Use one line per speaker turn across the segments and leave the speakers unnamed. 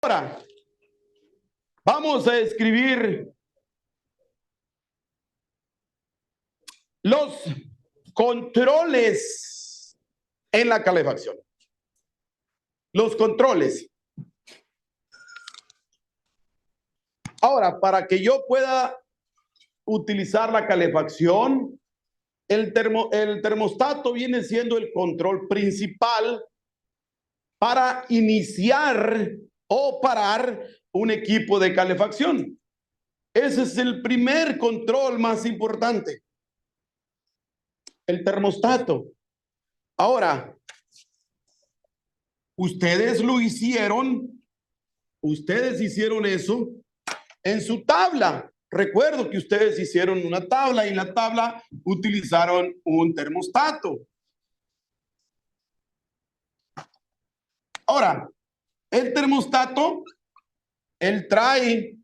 Ahora, vamos a escribir los controles en la calefacción. Los controles. Ahora, para que yo pueda utilizar la calefacción, el termostato viene siendo el control principal para iniciar o parar un equipo de calefacción. Ese es el primer control más importante. El termostato. Ahora, ustedes hicieron eso en su tabla. Recuerdo que ustedes hicieron una tabla y en la tabla utilizaron un termostato. Ahora, el termostato, él trae,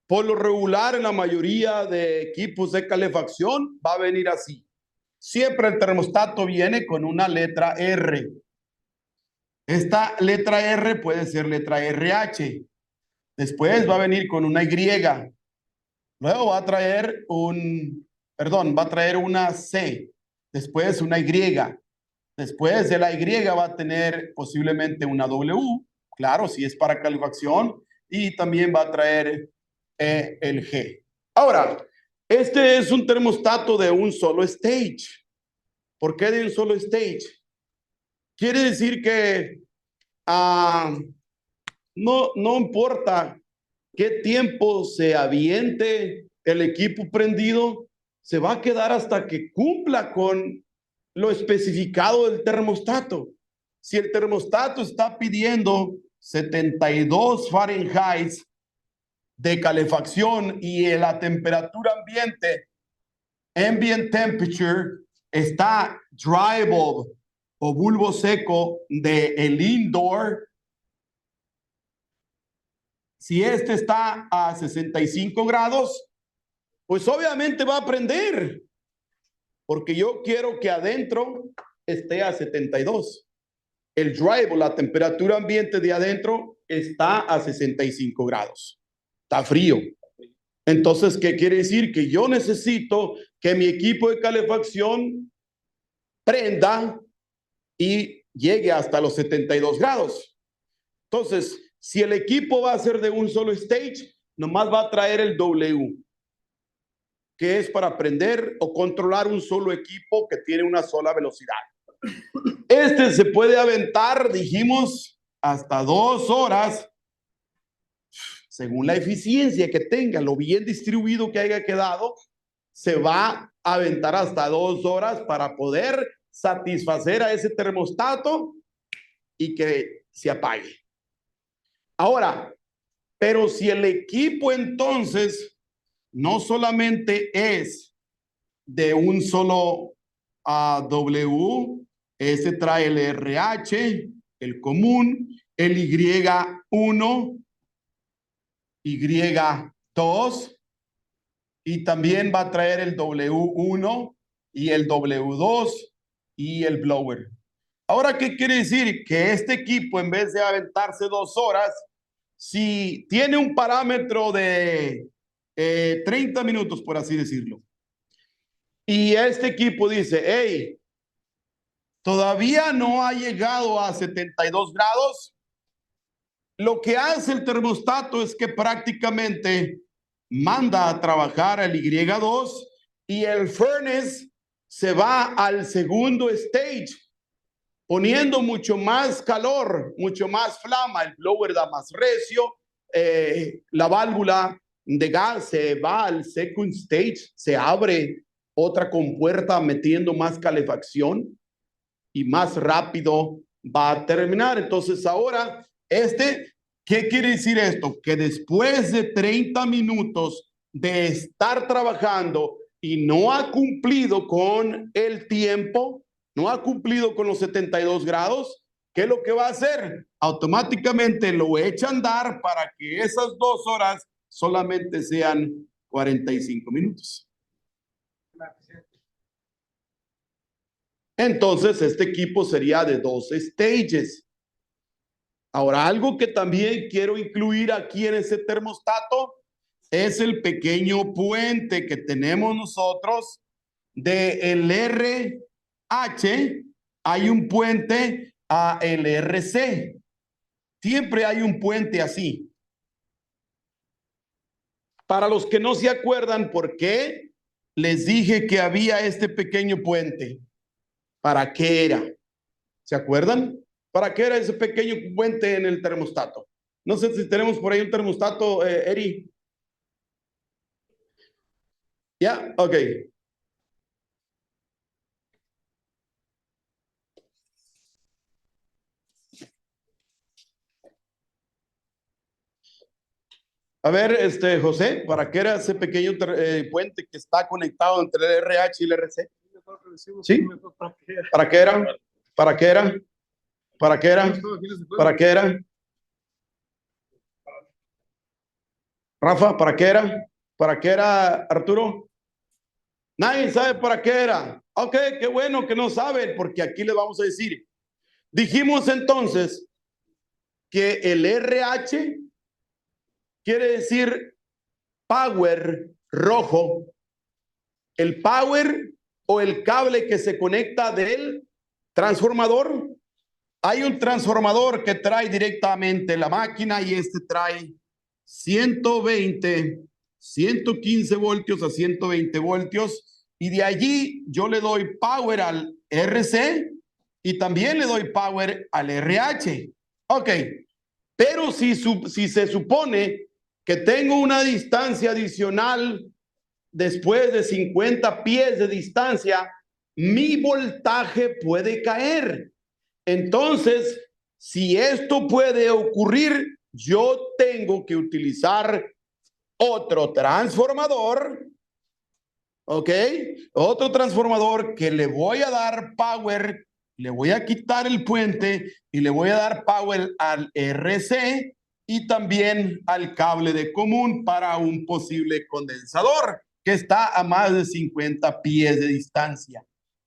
por lo regular en la mayoría de equipos de calefacción, va a venir así. Siempre el termostato viene con una letra R. Esta letra R puede ser letra RH. Después va a venir con una Y. Luego va a traer una C. Después una Y. Después de la Y va a tener posiblemente una W. Claro, si es para calefacción. Y también va a traer el G. Ahora, este es un termostato de un solo stage. ¿Por qué de un solo stage? Quiere decir que no importa qué tiempo se aviente el equipo prendido, se va a quedar hasta que cumpla con lo especificado del termostato. Si el termostato está pidiendo 72 Fahrenheit de calefacción y la temperatura ambient temperature, está dry bulb o bulbo seco del indoor, si este está a 65 grados, pues obviamente va a prender, porque yo quiero que adentro esté a 72. El dry bulb, la temperatura ambiente de adentro, está a 65 grados. Está frío. Entonces, ¿qué quiere decir? Que yo necesito que mi equipo de calefacción prenda y llegue hasta los 72 grados. Entonces, si el equipo va a ser de un solo stage, nomás va a traer el W, que es para prender o controlar un solo equipo que tiene una sola velocidad. Este se puede aventar, dijimos, hasta 2 horas, según la eficiencia que tenga, lo bien distribuido que haya quedado, se va a aventar hasta 2 horas para poder satisfacer a ese termostato y que se apague. Ahora, pero si el equipo entonces no solamente es de un solo W, ese trae el RH, el común, el Y1, Y2, y también va a traer el W1 y el W2 y el blower. Ahora, ¿qué quiere decir? Que este equipo, en vez de aventarse 2 horas, si tiene un parámetro de 30 minutos, por así decirlo, y este equipo dice, hey, todavía no ha llegado a 72 grados, lo que hace el termostato es que prácticamente manda a trabajar al Y2 y el furnace se va al segundo stage, poniendo mucho más calor, mucho más flama. El blower da más recio, la válvula de gas se va al second stage, se abre otra compuerta metiendo más calefacción y más rápido va a terminar. Entonces ahora, ¿qué quiere decir esto? Que después de 30 minutos de estar trabajando y no ha cumplido con el tiempo, no ha cumplido con los 72 grados, ¿qué es lo que va a hacer? Automáticamente lo echa a andar para que esas 2 horas solamente sean 45 minutos. Entonces, este equipo sería de 2 stages. Ahora, algo que también quiero incluir aquí en ese termostato es el pequeño puente que tenemos nosotros del RH. Hay un puente a LRC. Siempre hay un puente así. Para los que no se acuerdan por qué les dije que había este pequeño puente, ¿para qué era? ¿Se acuerdan? ¿Para qué era ese pequeño puente en el termostato? No sé si tenemos por ahí un termostato, Eri. ¿Ya? Ok. A ver, José, ¿para qué era ese pequeño puente que está conectado entre el RH y el RC? ¿Sí? ¿Para qué era? ¿Para qué era? ¿Para qué era? ¿Para qué era? Rafa, ¿para qué era? ¿Para qué era, Arturo? Nadie sabe para qué era. Ok, qué bueno que no saben, porque aquí les vamos a decir. Dijimos entonces que el RH quiere decir power rojo. El power o el cable que se conecta del transformador. Hay un transformador que trae directamente la máquina y este trae 120, 115 voltios a 120 voltios y de allí yo le doy power al RC y también le doy power al RH. Ok, pero si se supone que tengo una distancia adicional después de 50 pies de distancia, mi voltaje puede caer. Entonces, si esto puede ocurrir, yo tengo que utilizar otro transformador, ¿ok? Otro transformador que le voy a dar power, le voy a quitar el puente y le voy a dar power al RC y también al cable de común para un posible condensador que está a más de 50 pies de distancia.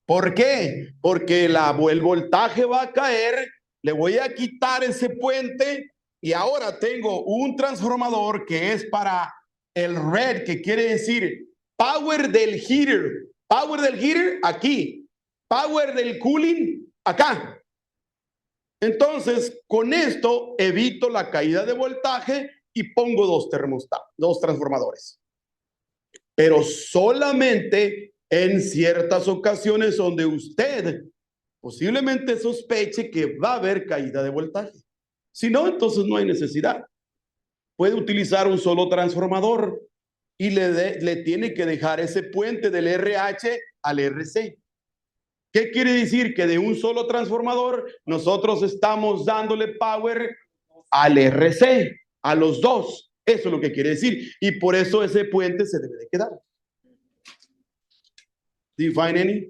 ¿Por qué? Porque el voltaje va a caer, le voy a quitar ese puente y ahora tengo un transformador que es para el red, que quiere decir power del heater. Power del heater aquí. Power del cooling acá. Entonces, con esto evito la caída de voltaje y pongo dos transformadores. Pero solamente en ciertas ocasiones donde usted posiblemente sospeche que va a haber caída de voltaje. Si no, entonces no hay necesidad. Puede utilizar un solo transformador y le tiene que dejar ese puente del RH al RC. ¿Qué quiere decir? Que de un solo transformador nosotros estamos dándole power al RC, a los dos. Eso es lo que quiere decir. Y por eso ese puente se debe de quedar. Do you find any?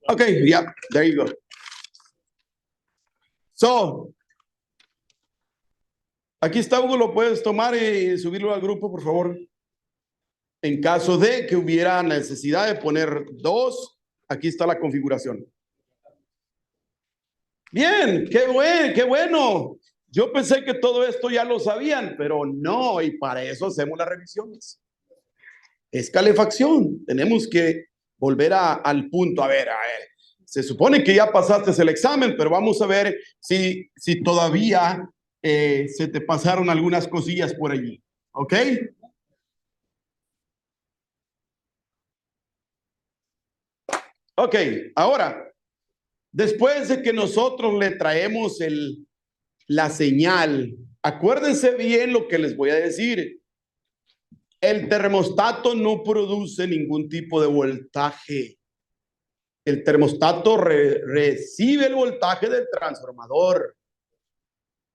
Okay, yeah, there you go. So, aquí está, Hugo, lo puedes tomar y subirlo al grupo, por favor. En caso de que hubiera necesidad de poner dos, aquí está la configuración. Bien, qué bueno. Yo pensé que todo esto ya lo sabían, pero no, y para eso hacemos las revisiones. Es calefacción, tenemos que volver al punto. A ver, se supone que ya pasaste el examen, pero vamos a ver si todavía se te pasaron algunas cosillas por allí, ¿ok? Ok, ahora, después de que nosotros le traemos la señal, acuérdense bien lo que les voy a decir. El termostato no produce ningún tipo de voltaje. El termostato recibe el voltaje del transformador.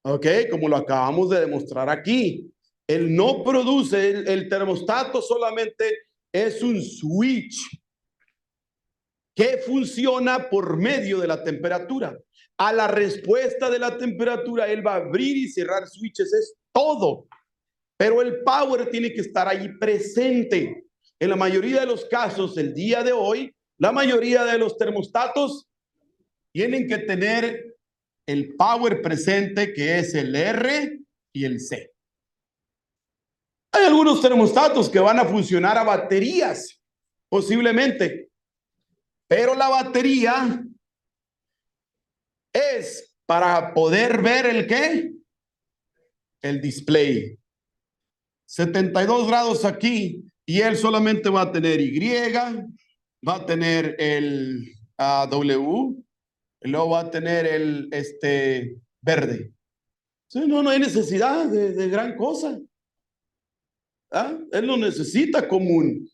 ¿Ok? Como lo acabamos de demostrar aquí. Él no produce, el termostato solamente es un switch que funciona por medio de la temperatura. A la respuesta de la temperatura, él va a abrir y cerrar switches, es todo. Pero el power tiene que estar allí presente. En la mayoría de los casos, el día de hoy, la mayoría de los termostatos tienen que tener el power presente, que es el R y el C. Hay algunos termostatos que van a funcionar a baterías, posiblemente, pero la batería es para poder ver el ¿qué? El display. 72 grados aquí, y él solamente va a tener Y, va a tener el W, y luego va a tener el verde. Sí, no hay necesidad de gran cosa. ¿Ah? Él no necesita común.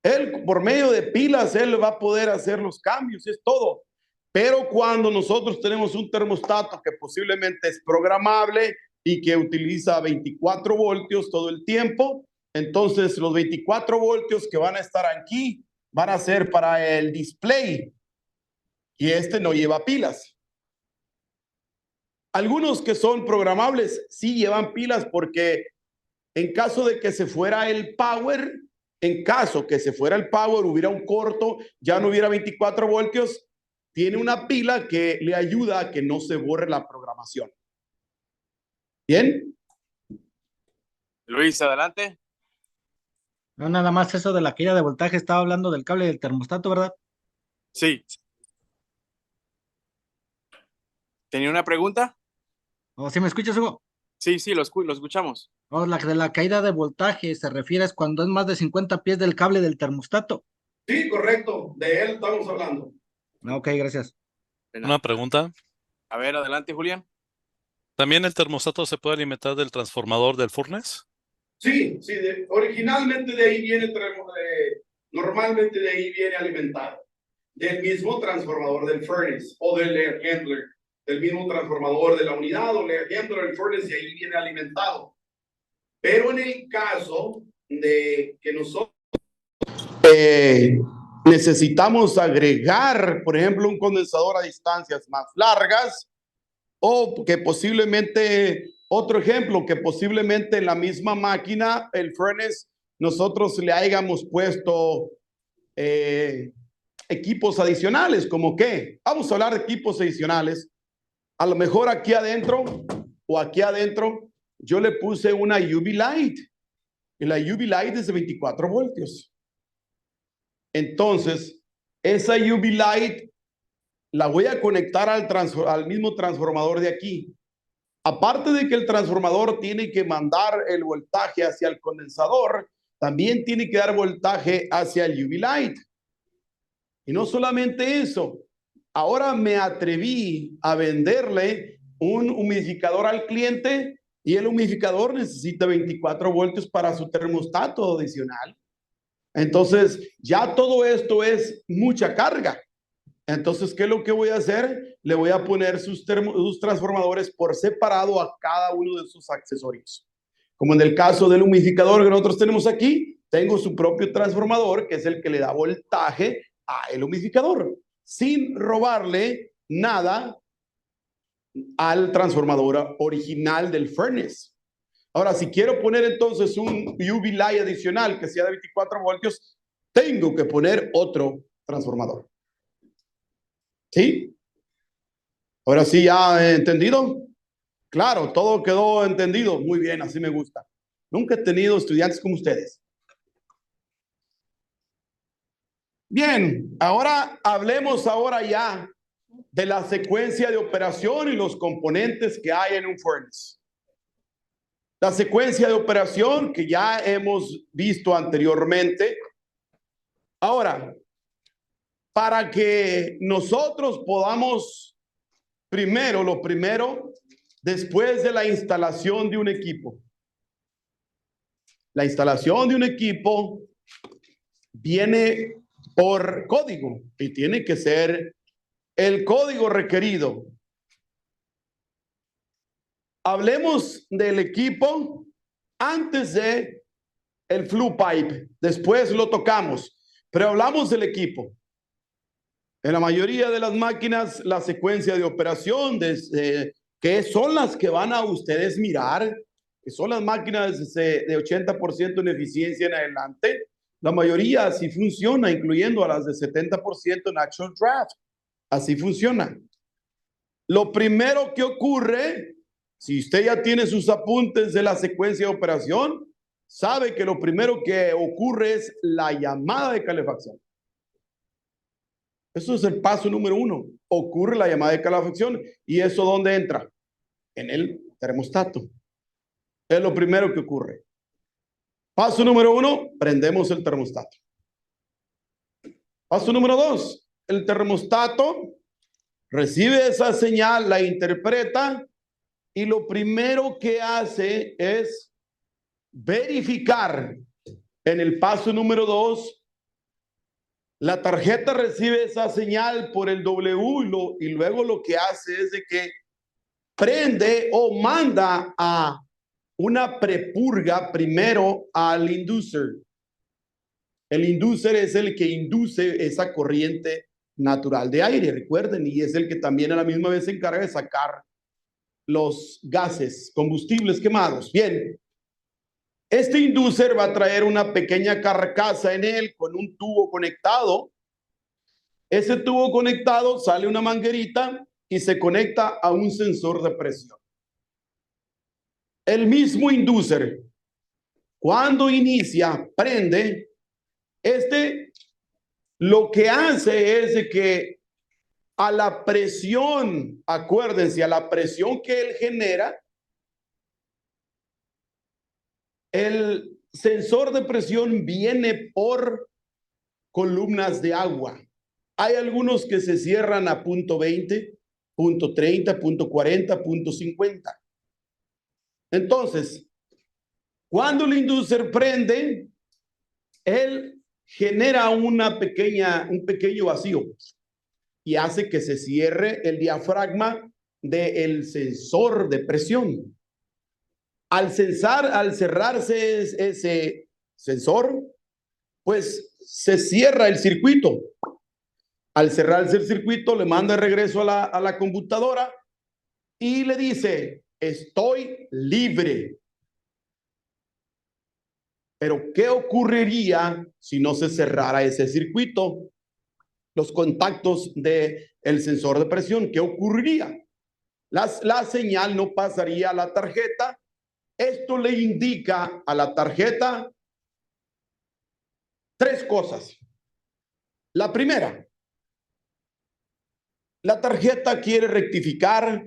Él, por medio de pilas, él va a poder hacer los cambios, es todo. Pero cuando nosotros tenemos un termostato que posiblemente es programable y que utiliza 24 voltios todo el tiempo, entonces los 24 voltios que van a estar aquí van a ser para el display, y no lleva pilas. Algunos que son programables sí llevan pilas, porque en caso de que se fuera el power, hubiera un corto, ya no hubiera 24 voltios, tiene una pila que le ayuda a que no se borre la programación. ¿Bien?
Luis, adelante.
No, nada más eso de la caída de voltaje, estaba hablando del cable del termostato, ¿verdad?
Sí. ¿Tenía una pregunta?
¿O si me escuchas, Hugo?
Sí, lo escuchamos.
O la de la caída de voltaje se refiere a cuando es más de 50 pies del cable del termostato.
Sí, correcto. De él estamos hablando.
Ok, gracias.
Una pregunta.
A ver, adelante, Julián.
¿También el termostato se puede alimentar del transformador del furnace?
Sí, originalmente de ahí viene, normalmente de ahí viene alimentado. Del mismo transformador del furnace o del air handler, del mismo transformador de la unidad o el air handler del furnace, y ahí viene alimentado. Pero en el caso de que nosotros necesitamos agregar, por ejemplo, un condensador a distancias más largas, o que posiblemente, otro ejemplo, que posiblemente en la misma máquina, el furnace, nosotros le hayamos puesto equipos adicionales, como qué. Vamos a hablar de equipos adicionales. A lo mejor aquí adentro yo le puse una UV light, y la UV light es de 24 voltios. Entonces, esa UV light la voy a conectar al mismo transformador de aquí. Aparte de que el transformador tiene que mandar el voltaje hacia el condensador, también tiene que dar voltaje hacia el UV light. Y no solamente eso, ahora me atreví a venderle un humidificador al cliente, y el humidificador necesita 24 voltios para su termostato adicional. Entonces, ya todo esto es mucha carga. Entonces, ¿qué es lo que voy a hacer? Le voy a poner sus transformadores por separado a cada uno de sus accesorios. Como en el caso del humidificador que nosotros tenemos aquí, tengo su propio transformador, que es el que le da voltaje al humidificador, sin robarle nada al transformador original del furnace. Ahora, si quiero poner entonces un UV light adicional que sea de 24 voltios, tengo que poner otro transformador. ¿Sí? Ahora sí, ¿ya entendido? Claro, todo quedó entendido. Muy bien, así me gusta. Nunca he tenido estudiantes como ustedes. Bien, ahora hablemos ya de la secuencia de operación y los componentes que hay en un furnace. La secuencia de operación que ya hemos visto anteriormente. Ahora, para que nosotros podamos, lo primero, después de la instalación de un equipo. La instalación de un equipo viene por código y tiene que ser el código requerido. Hablemos del equipo antes de el flue pipe, después lo tocamos, pero hablamos del equipo. En la mayoría de las máquinas, la secuencia de operación, que son las que van a ustedes mirar, que son las máquinas de 80% en eficiencia en adelante, la mayoría sí funciona, incluyendo a las de 70% natural draft. Así funciona. Lo primero que ocurre, si usted ya tiene sus apuntes de la secuencia de operación, sabe que lo primero que ocurre es la llamada de calefacción. Eso es el paso número 1. Ocurre la llamada de calefacción. ¿Y eso dónde entra? En el termostato. Es lo primero que ocurre. Paso número 1, prendemos el termostato. Paso número 2, el termostato recibe esa señal, la interpreta y lo primero que hace es verificar en el paso número 2. La tarjeta recibe esa señal por el W y luego lo que hace es de que prende o manda a una prepurga primero al inducer. El inducer es el que induce esa corriente natural de aire, recuerden, y es el que también a la misma vez se encarga de sacar los gases, combustibles quemados. Bien, este inducer va a traer una pequeña carcasa en él con un tubo conectado. Ese tubo conectado sale una manguerita y se conecta a un sensor de presión. El mismo inducer, cuando inicia, prende, lo que hace es de que a la presión, acuérdense, a la presión que él genera, el sensor de presión viene por columnas de agua. Hay algunos que se cierran a punto 20, punto 30, punto 40, punto 50. Entonces, cuando el inducer prende, él genera un pequeño vacío y hace que se cierre el diafragma del sensor de presión. Al cerrarse ese sensor, pues se cierra el circuito. Al cerrarse el circuito, le manda de regreso a la computadora y le dice, estoy libre. Pero ¿qué ocurriría si no se cerrara ese circuito? Los contactos del sensor de presión, ¿qué ocurriría? La señal no pasaría a la tarjeta. Esto le indica a la tarjeta 3 cosas. La primera, la tarjeta quiere rectificar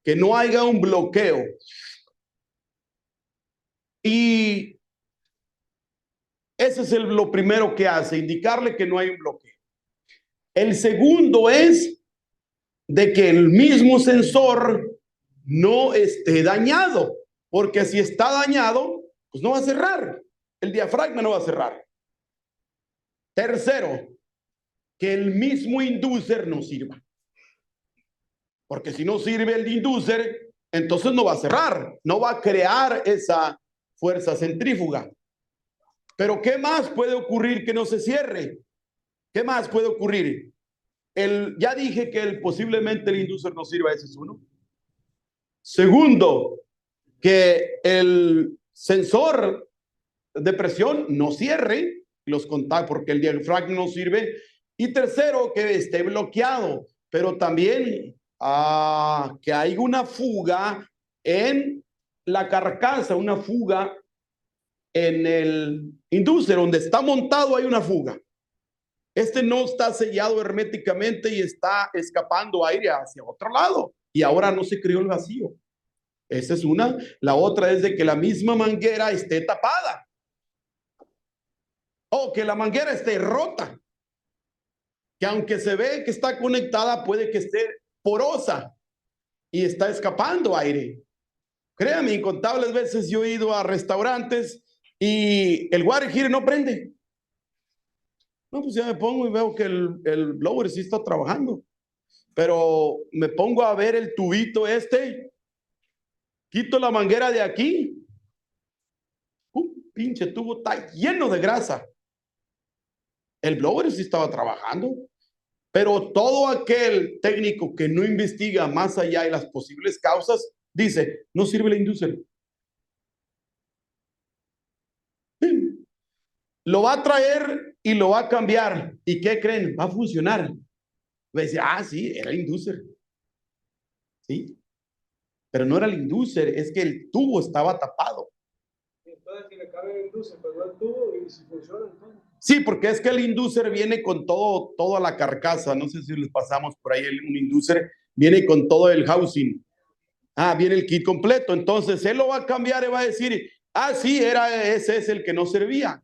que no haya un bloqueo. Y ese es lo primero que hace, indicarle que no hay un bloqueo. El segundo es de que el mismo sensor no esté dañado, porque si está dañado, pues no va a cerrar. El diafragma no va a cerrar. Tercero, que el mismo inducer no sirva. Porque si no sirve el inducer, entonces no va a cerrar, no va a crear esa fuerza centrífuga. Pero ¿qué más puede ocurrir que no se cierre? ¿Qué más puede ocurrir? Ya dije que posiblemente el inducer no sirva, ese es uno. Segundo, que el sensor de presión no cierre los contactos porque el diafragma no sirve. Y tercero, que esté bloqueado, pero también que hay una fuga en la carcasa, una fuga en el inducer, donde está montado hay una fuga. No está sellado herméticamente y está escapando aire hacia otro lado. Y ahora no se creó el vacío. Esa es una. La otra es de que la misma manguera esté tapada. O que la manguera esté rota. Que aunque se ve que está conectada, puede que esté porosa y está escapando aire. Créame, incontables veces yo he ido a restaurantes y el water heater no prende. No, pues ya me pongo y veo que el blower sí está trabajando. Pero me pongo a ver el tubito quito la manguera de aquí. Pinche tubo está lleno de grasa. El blower sí estaba trabajando. Pero todo aquel técnico que no investiga más allá de las posibles causas, dice, no sirve la inducer. Lo va a traer y lo va a cambiar. ¿Y qué creen? Va a funcionar. Va a decir, ah, sí, era el inducer. Sí. Pero no era el inducer, es que el tubo estaba tapado.
Entonces, si le cabe el inducer, pero no el tubo, y si funciona, entonces.
Sí, porque es que el inducer viene con toda la carcasa. No sé si les pasamos por ahí un inducer, viene con todo el housing. Ah, viene el kit completo. Entonces él lo va a cambiar y va a decir, ah, sí, ese es el que no servía.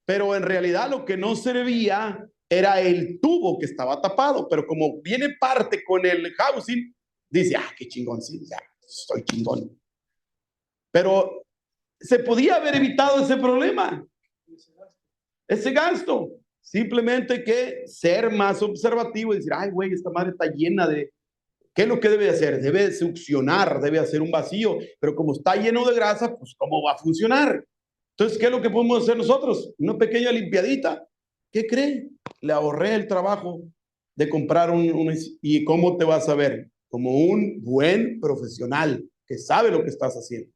Pero en realidad lo que no servía era el tubo que estaba tapado. Pero como viene parte con el housing, dice, ah, qué chingón, sí, ya, estoy chingón. Pero se podía haber evitado ese problema, ese gasto. Simplemente que ser más observativo y decir, ay, güey, esta madre está llena de... ¿Qué es lo que debe hacer? Debe succionar, debe hacer un vacío, pero como está lleno de grasa, pues ¿cómo va a funcionar? Entonces, ¿qué es lo que podemos hacer nosotros? Una pequeña limpiadita. ¿Qué cree? Le ahorré el trabajo de comprar ¿Y cómo te vas a ver? Como un buen profesional que sabe lo que estás haciendo.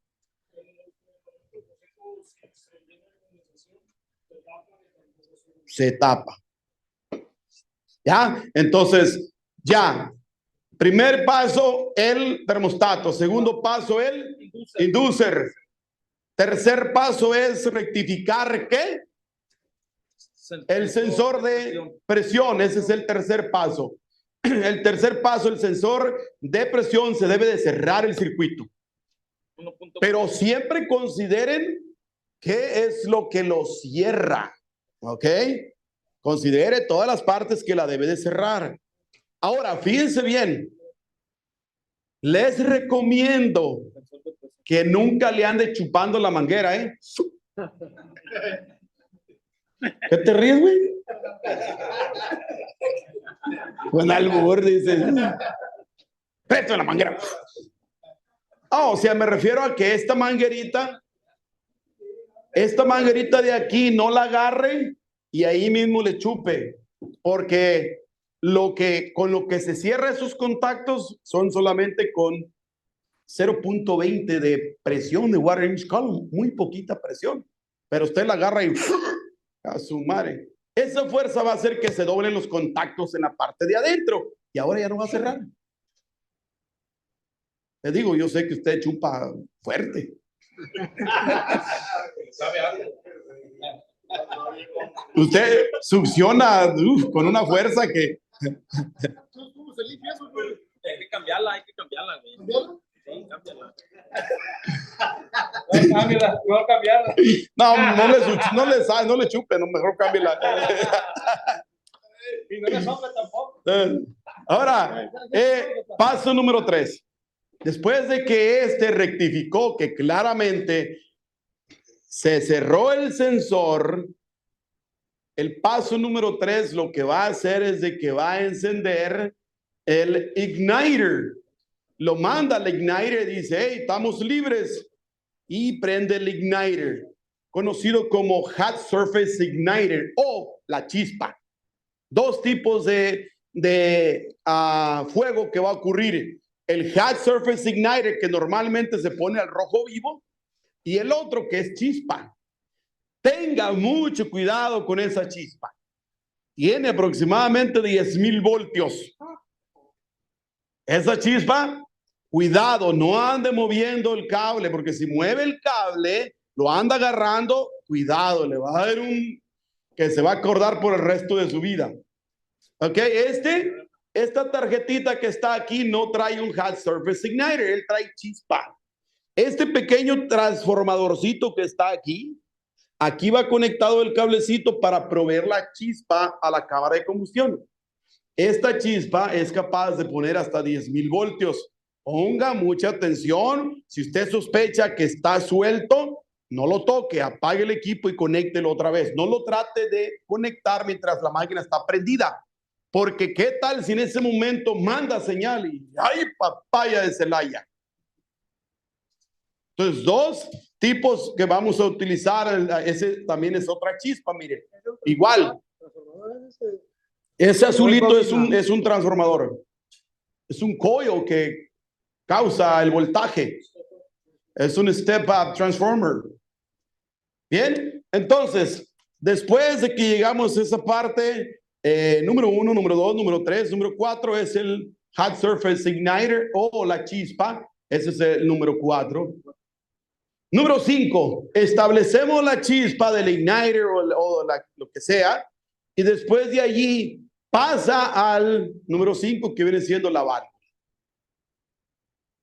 Se tapa. ¿Ya? Entonces, ya. Primer paso, el termostato. Segundo paso, el inducer. Tercer paso es rectificar, ¿qué? El sensor de presión. Ese es el tercer paso. El tercer paso, el sensor de presión, se debe de cerrar el circuito. Pero siempre consideren qué es lo que lo cierra. ¿Ok? Considere todas las partes que la debe de cerrar. Ahora, fíjense bien. Les recomiendo que nunca le ande chupando la manguera, ¿eh? ¿Qué te ríes, güey? Con albur, dices. Presto la manguera. O sea, me refiero a que esta manguerita de aquí no la agarre y ahí mismo le chupe, porque con lo que se cierra esos contactos son solamente con 0.20 de presión de water inch column, muy poquita presión, pero usted la agarra y a su madre. Esa fuerza va a hacer que se doblen los contactos en la parte de adentro y ahora ya no va a cerrar. Le digo, yo sé que usted chupa fuerte. Usted succiona con una fuerza que...
Hay que cambiarla, Sí, cámbiala. No, cambiarla.
No le chupe, no, mejor cámbiala.
Y no le sople tampoco.
Ahora, paso número 3. Después de que rectificó que claramente se cerró el sensor, el paso número 3 lo que va a hacer es de que va a encender el igniter. Lo manda al igniter y dice, hey, estamos libres. Y prende el igniter, conocido como hot surface igniter o la chispa. Dos tipos de fuego que va a ocurrir. El hot surface igniter, que normalmente se pone al rojo vivo, y el otro que es chispa. Tenga mucho cuidado con esa chispa. Tiene aproximadamente 10,000 voltios. Esa chispa, cuidado, no ande moviendo el cable, porque si mueve el cable, lo anda agarrando, cuidado, le va a dar que se va a acordar por el resto de su vida. Ok, esta tarjetita que está aquí no trae un hot surface igniter, él trae chispa. Este pequeño transformadorcito que está aquí va conectado el cablecito para proveer la chispa a la cámara de combustión. Esta chispa es capaz de poner hasta 10,000 voltios. Ponga mucha atención. Si usted sospecha que está suelto, no lo toque, apague el equipo y conéctelo otra vez. No lo trate de conectar mientras la máquina está prendida. Porque qué tal si en ese momento manda señal y ¡ay, papaya de Celaya! Entonces, dos tipos que vamos a utilizar. Ese también es otra chispa, mire. Igual. Ese azulito es un transformador. Es un coil que causa el voltaje. Es un step-up transformer. Bien, entonces, después de que llegamos a esa parte, Número 1, número 2, número 3, número 4 es el Hot Surface Igniter o la chispa. Ese es el número 4. Número 5, establecemos la chispa del igniter lo que sea, y después de allí pasa al número 5, que viene siendo la válvula.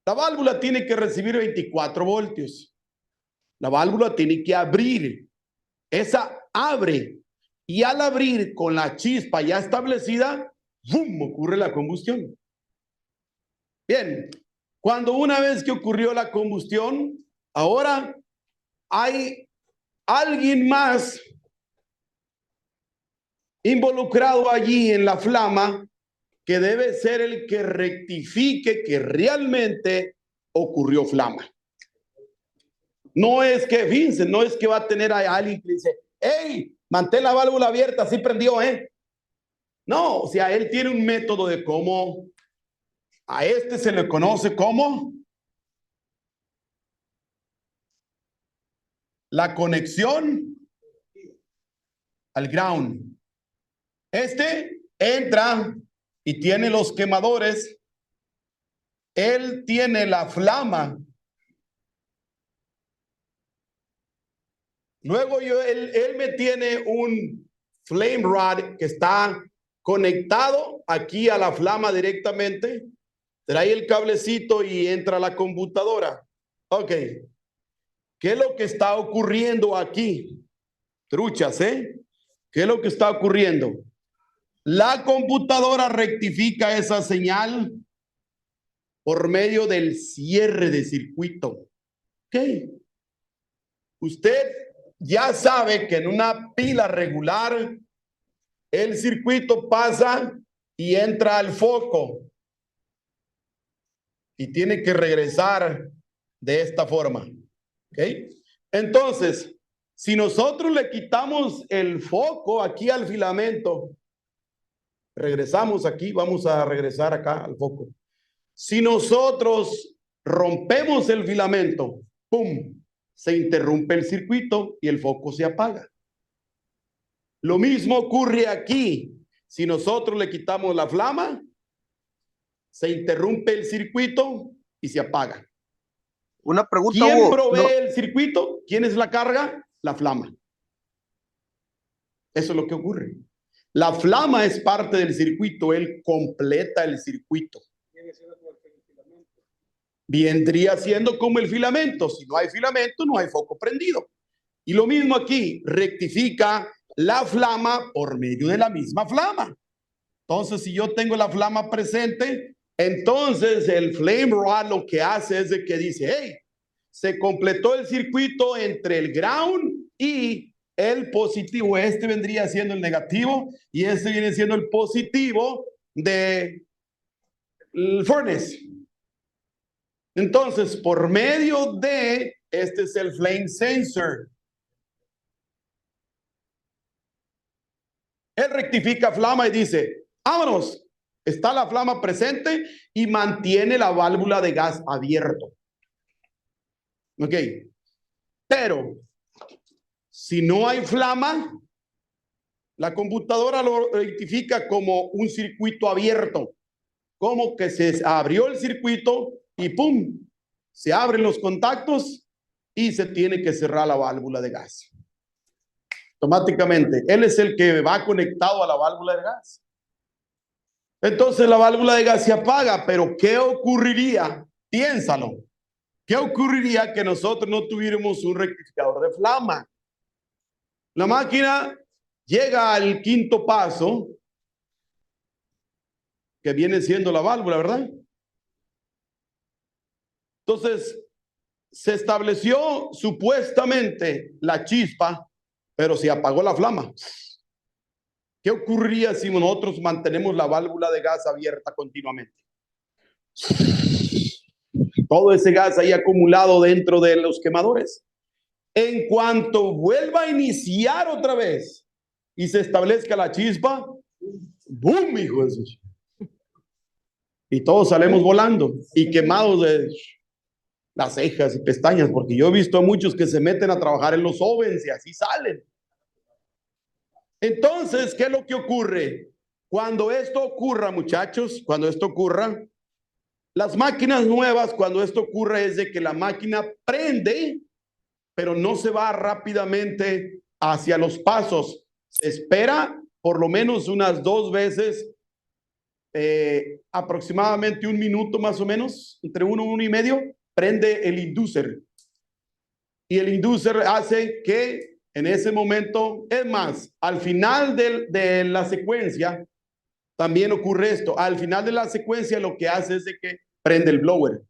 La válvula tiene que recibir 24 voltios. La válvula tiene que abrir. Esa abre. Y al abrir con la chispa ya establecida, ¡bum!, ocurre la combustión. Bien, cuando una vez que ocurrió la combustión, ahora hay alguien más involucrado allí en la flama que debe ser el que rectifique que realmente ocurrió flama. No es que, fíjense, no es que va a tener a alguien que dice, hey, mantén la válvula abierta, así prendió, ¿eh? No, o sea, él tiene un método de cómo, a este se le conoce como la conexión al ground. Este entra y tiene los quemadores. Él tiene la flama. Luego él me tiene un flame rod que está conectado aquí a la flama directamente. Trae el cablecito y entra a la computadora. Ok. ¿Qué es lo que está ocurriendo aquí? Truchas, ¿eh? ¿Qué es lo que está ocurriendo? La computadora rectifica esa señal por medio del cierre de circuito. Ok. Usted ya sabe que en una pila regular el circuito pasa y entra al foco y tiene que regresar de esta forma. ¿Ok? Entonces, si nosotros le quitamos el foco aquí al filamento, regresamos aquí, vamos a regresar acá al foco. Si nosotros rompemos el filamento, ¡pum!, se interrumpe el circuito y el foco se apaga. Lo mismo ocurre aquí. Si nosotros le quitamos la flama, se interrumpe el circuito y se apaga.
Una pregunta,
¿Quién
Hugo.
provee el circuito? ¿Quién es la carga? La flama. Eso es lo que ocurre. La flama es parte del circuito, él completa el circuito. Vendría siendo como el filamento. Si no hay filamento, no hay foco prendido. Y lo mismo aquí, rectifica la flama por medio de la misma flama. Entonces, si yo tengo la flama presente, entonces el flame rod lo que hace es de que dice, hey, se completó el circuito entre el ground y el positivo. Este vendría siendo el negativo y este viene siendo el positivo del furnace. Entonces, por medio de, este es el flame sensor. Él rectifica flama y dice, vámonos, está la flama presente y mantiene la válvula de gas abierto. Ok, pero si no hay flama, la computadora lo rectifica como un circuito abierto, como que se abrió el circuito y ¡pum!, se abren los contactos y se tiene que cerrar la válvula de gas. Automáticamente, él es el que va conectado a la válvula de gas. Entonces la válvula de gas se apaga, pero ¿qué ocurriría? Piénsalo. ¿Qué ocurriría que nosotros no tuviéramos un rectificador de flama? La máquina llega al quinto paso, que viene siendo la válvula, ¿verdad? Entonces, se estableció supuestamente la chispa, pero se apagó la flama. ¿Qué ocurriría si nosotros mantenemos la válvula de gas abierta continuamente? Todo ese gas ahí acumulado dentro de los quemadores. En cuanto vuelva a iniciar otra vez y se establezca la chispa, ¡boom!, hijo de Jesús. Y todos salimos volando y quemados de las cejas y pestañas, porque yo he visto a muchos que se meten a trabajar en los ovens y así salen. Entonces, ¿qué es lo que ocurre? Cuando esto ocurra, muchachos, cuando esto ocurra, las máquinas nuevas, cuando esto ocurre, es de que la máquina prende, pero no se va rápidamente hacia los pasos. Se espera por lo menos unas 2 veces, aproximadamente 1 minuto más o menos, entre 1 y medio, prende el inducer. Y el inducer hace que en ese momento, es más, al final de la secuencia, también ocurre esto. Al final de la secuencia lo que hace es de que prende el blower.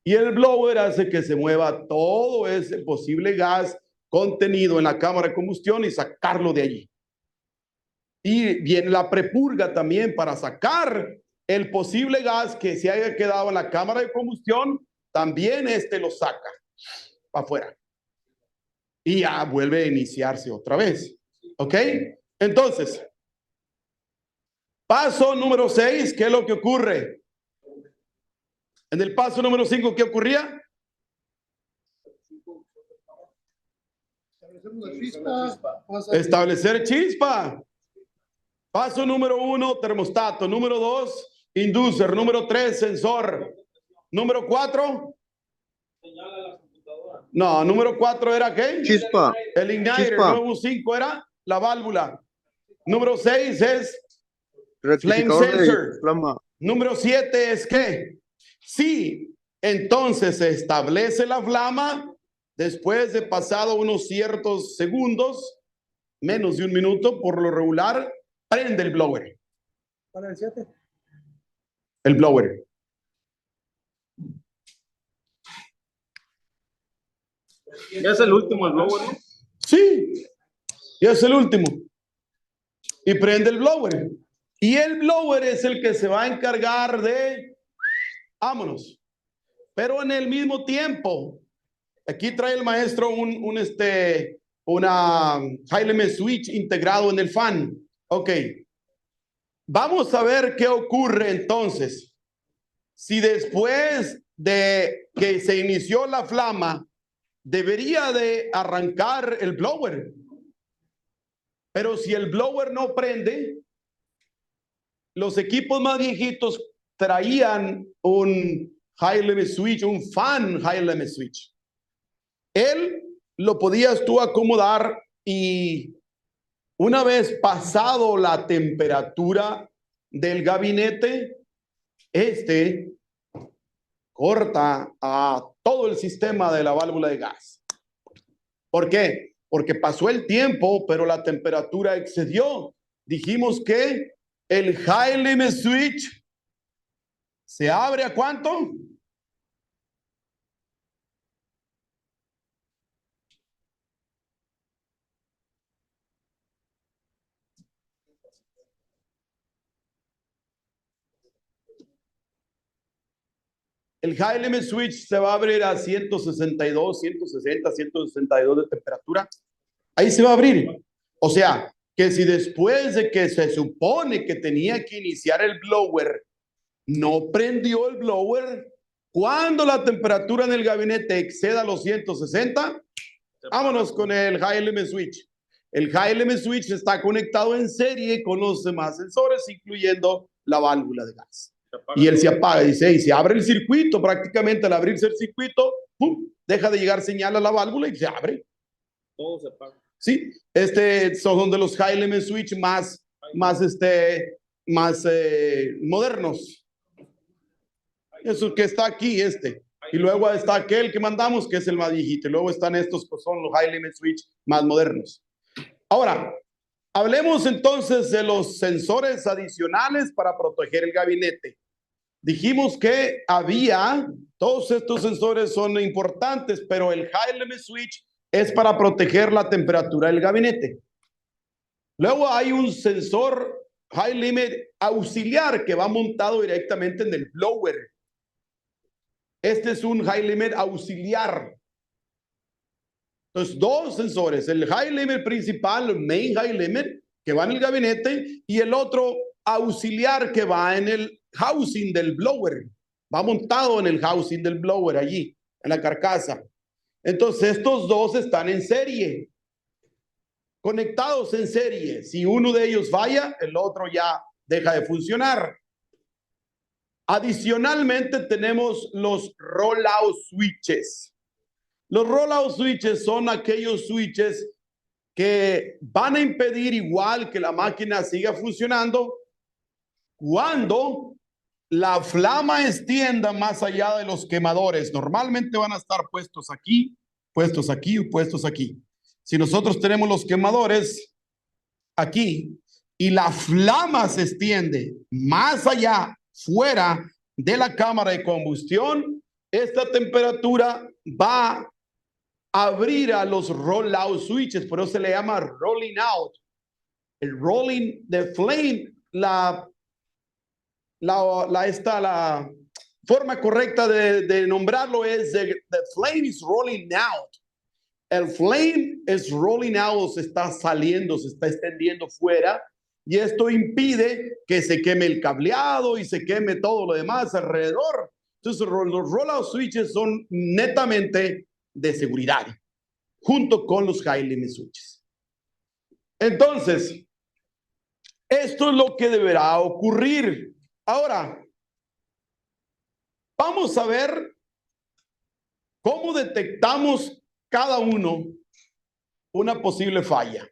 Y el blower hace que se mueva todo ese posible gas contenido en la cámara de combustión y sacarlo de allí. Y viene la prepurga también para sacar el posible gas que se haya quedado en la cámara de combustión. También lo saca para afuera. Y ya vuelve a iniciarse otra vez. ¿Ok? Entonces, paso número 6, ¿qué es lo que ocurre? En el paso número 5, ¿qué ocurría? Establecer chispa. Paso número 1, termostato. Número 2, inducer. Número 3, sensor. Número 4. No, número 4 era ¿qué?
Chispa.
El igniter.
Chispa.
Número 5 era la válvula. Número 6 es flame
Rectificador de
sensor.
flama.
Número 7 es ¿qué? Sí, entonces se establece la flama después de pasado unos ciertos segundos, menos de 1 minuto por lo regular, prende el blower.
¿Para el 7?
El blower.
Ya es el último, el blower, ¿no?
Sí, y es el último. Y prende el blower. Y el blower es el que se va a encargar de, vámonos. Pero en el mismo tiempo, aquí trae el maestro una high limit switch integrado en el fan. Ok. Vamos a ver qué ocurre entonces. Si después de que se inició la flama, debería de arrancar el blower. Pero si el blower no prende, los equipos más viejitos traían un high limit switch, un fan high limit switch. Él lo podías tú acomodar y una vez pasado la temperatura del gabinete, corta a todo el sistema de la válvula de gas. ¿Por qué? Porque pasó el tiempo, pero la temperatura excedió. Dijimos que el high limit switch se abre ¿a cuánto? El high limit switch se va a abrir a 162, 160, 162 de temperatura. Ahí se va a abrir. O sea, que si después de que se supone que tenía que iniciar el blower, no prendió el blower, cuando la temperatura en el gabinete exceda los 160, vámonos con el high limit switch. El high limit switch está conectado en serie con los demás sensores, incluyendo la válvula de gas. Y él se apaga, dice, y se abre el circuito, prácticamente al abrirse el circuito, ¡pum!, deja de llegar señal a la válvula y se abre.
Todo se apaga.
Sí, son de los high limit switch más modernos. Eso que está aquí, y luego está aquel que mandamos, que es el más viejito, y luego están estos que son los high limit switch más modernos. Ahora, hablemos entonces de los sensores adicionales para proteger el gabinete. Dijimos que todos estos sensores son importantes, pero el high limit switch es para proteger la temperatura del gabinete. Luego hay un sensor high limit auxiliar que va montado directamente en el blower. Este es un high limit auxiliar. Entonces, 2 sensores, el high limit principal, el main high limit, que va en el gabinete, y el otro auxiliar que va en el housing del blower. Va montado en el housing del blower allí, en la carcasa. Entonces, estos 2 están en serie. conectados en serie. Si uno de ellos falla, el otro ya deja de funcionar. Adicionalmente tenemos los rollout switches. Los rollout switches son aquellos switches que van a impedir igual que la máquina siga funcionando cuando la flama extienda más allá de los quemadores. Normalmente van a estar puestos aquí y puestos aquí. Si nosotros tenemos los quemadores aquí y la flama se extiende más allá, fuera de la cámara de combustión, esta temperatura va a abrir a los rollout switches, por eso se le llama rolling out. El rolling de flame, la forma correcta de nombrarlo es the flame is rolling out. El flame is rolling out, se está saliendo, se está extendiendo fuera, y esto impide que se queme el cableado y se queme todo lo demás alrededor. Entonces los rollout switches son netamente de seguridad, junto con los high limit switches. Entonces, esto es lo que deberá ocurrir. Ahora, vamos a ver cómo detectamos cada uno una posible falla.